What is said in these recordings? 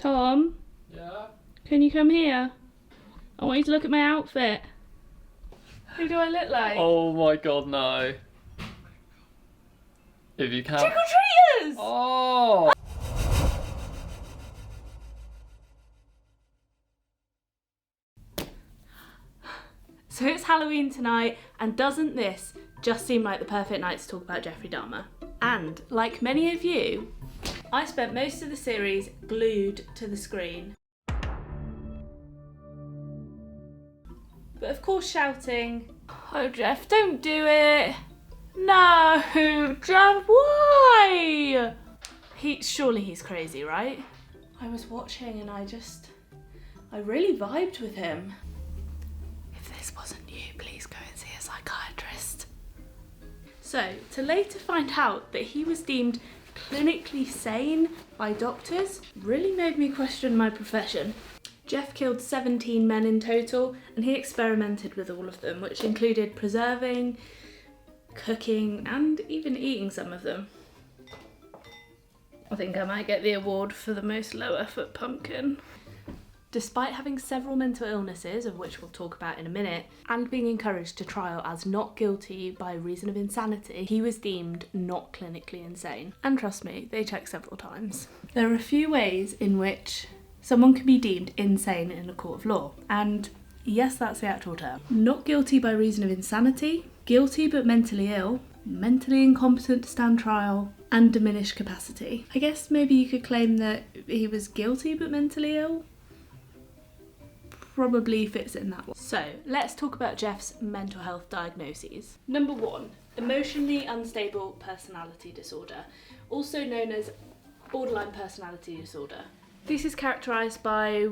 Tom? Yeah? Can you come here? I want you to look at my outfit. Who do I look like? Oh my god, no. If you can. Trick-or-treaters! Oh! So it's Halloween tonight, and doesn't this just seem like the perfect night to talk about Jeffrey Dahmer? And, like many of you, I spent most of the series glued to the screen. But of course shouting, "Oh Jeff, don't do it! No, Jeff, why?" Surely he's crazy, right? I was watching and I really vibed with him. If this wasn't you, please go and see a psychiatrist. So, to later find out that he was deemed clinically sane by doctors really made me question my profession. Jeff killed 17 men in total, and he experimented with all of them, which included preserving, cooking, and even eating some of them. I think I might get the award for the most low effort pumpkin. Despite having several mental illnesses, of which we'll talk about in a minute, and being encouraged to trial as not guilty by reason of insanity, he was deemed not clinically insane. And trust me, they checked several times. There are a few ways in which someone can be deemed insane in a court of law, and yes, that's the actual term. Not guilty by reason of insanity, guilty but mentally ill, mentally incompetent to stand trial, and diminished capacity. I guess maybe you could claim that he was guilty but mentally ill. Probably fits in that one. So, let's talk about Jeff's mental health diagnoses. Number 1, emotionally unstable personality disorder, also known as borderline personality disorder. This is characterised by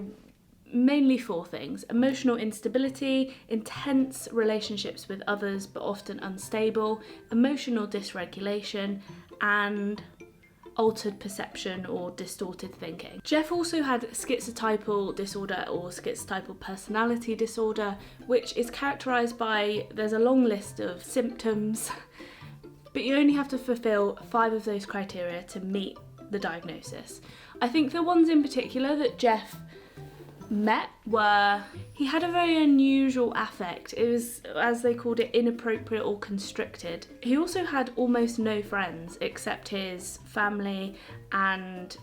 mainly 4 things: emotional instability, intense relationships with others but often unstable, emotional dysregulation, and altered perception or distorted thinking. Jeff also had schizotypal disorder or schizotypal personality disorder, which is characterised by, there's a long list of symptoms, but you only have to fulfil 5 of those criteria to meet the diagnosis. I think the ones in particular that Jeff met were, he had a very unusual affect. It was, as they called it, inappropriate or constricted. He also had almost no friends except his family, and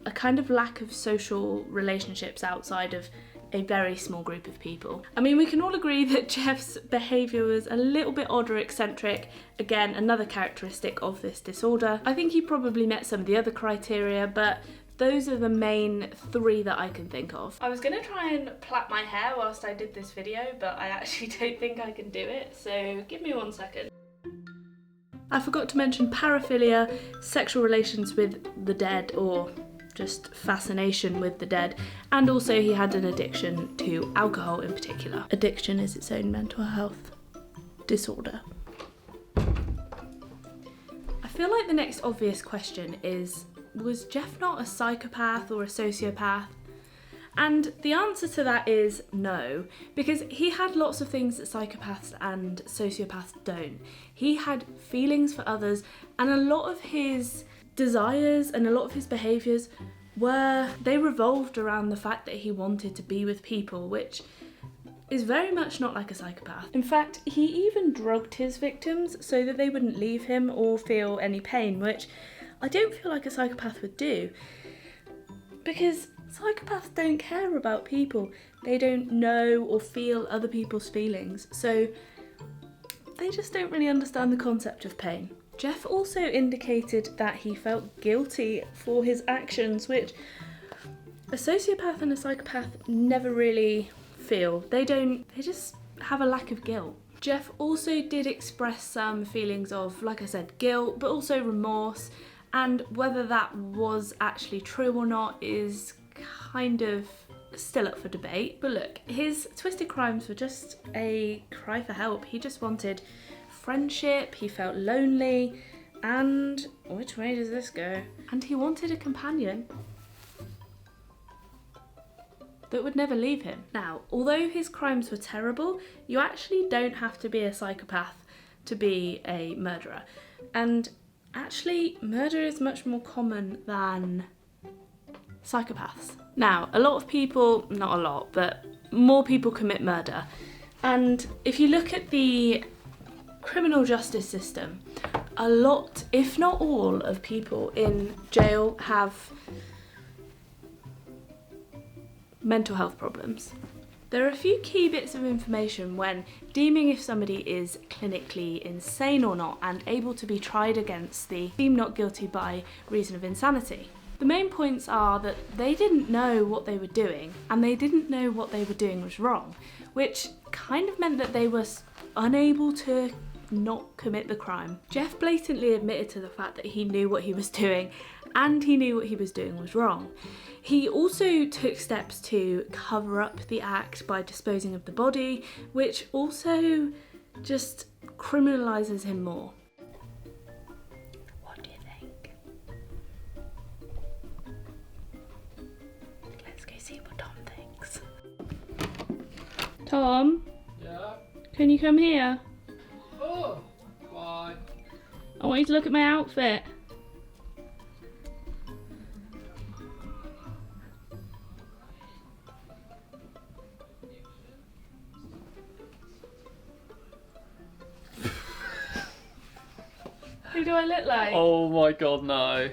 a kind of lack of social relationships outside of a very small group of people. I mean, we can all agree that Jeff's behaviour was a little bit odd or eccentric. Again, another characteristic of this disorder. I think he probably met some of the other criteria, but those are the main 3 that I can think of. I was gonna try and plait my hair whilst I did this video, but I actually don't think I can do it, so give me 1 second. I forgot to mention paraphilia, sexual relations with the dead, or just fascination with the dead, and also he had an addiction to alcohol in particular. Addiction is its own mental health disorder. I feel like the next obvious question is, was Jeff not a psychopath or a sociopath? And the answer to that is no, because he had lots of things that psychopaths and sociopaths don't. He had feelings for others, and a lot of his desires and a lot of his behaviours they revolved around the fact that he wanted to be with people, which is very much not like a psychopath. In fact, he even drugged his victims so that they wouldn't leave him or feel any pain, which I don't feel like a psychopath would do, because psychopaths don't care about people. They don't know or feel other people's feelings, so they just don't really understand the concept of pain. Jeff also indicated that he felt guilty for his actions, which a sociopath and a psychopath never really feel. They just have a lack of guilt. Jeff also did express some feelings of, like I said, guilt, but also remorse. And whether that was actually true or not is kind of still up for debate. But look, his twisted crimes were just a cry for help. He just wanted friendship, he felt lonely, and which way does this go? And he wanted a companion that would never leave him. Now, although his crimes were terrible, you actually don't have to be a psychopath to be a murderer. And actually, murder is much more common than psychopaths. Now, a lot of people, not a lot, but more people commit murder. And if you look at the criminal justice system, a lot, if not all, of people in jail have mental health problems. There are a few key bits of information when deeming if somebody is clinically insane or not and able to be tried against the deemed not guilty by reason of insanity. The main points are that they didn't know what they were doing and they didn't know what they were doing was wrong, which kind of meant that they were unable to not commit the crime. Jeff blatantly admitted to the fact that he knew what he was doing and he knew what he was doing was wrong. He also took steps to cover up the act by disposing of the body, which also just criminalises him more. What do you think? Let's go see what Tom thinks. Tom? Yeah? Can you come here? Oh, why? I want you to look at my outfit. Who do I look like? Oh my god, no.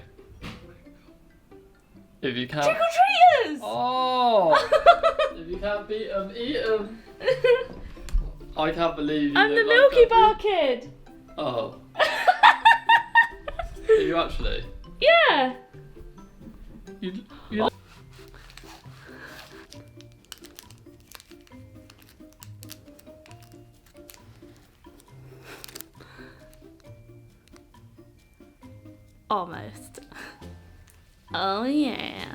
If you can't... Trick-or-treaters! Oh! If you can't beat them, eat them. I can't believe you I'm the look Milky like Bar that. Kid! Oh. Are you actually? Yeah! You look... Almost. Oh yeah.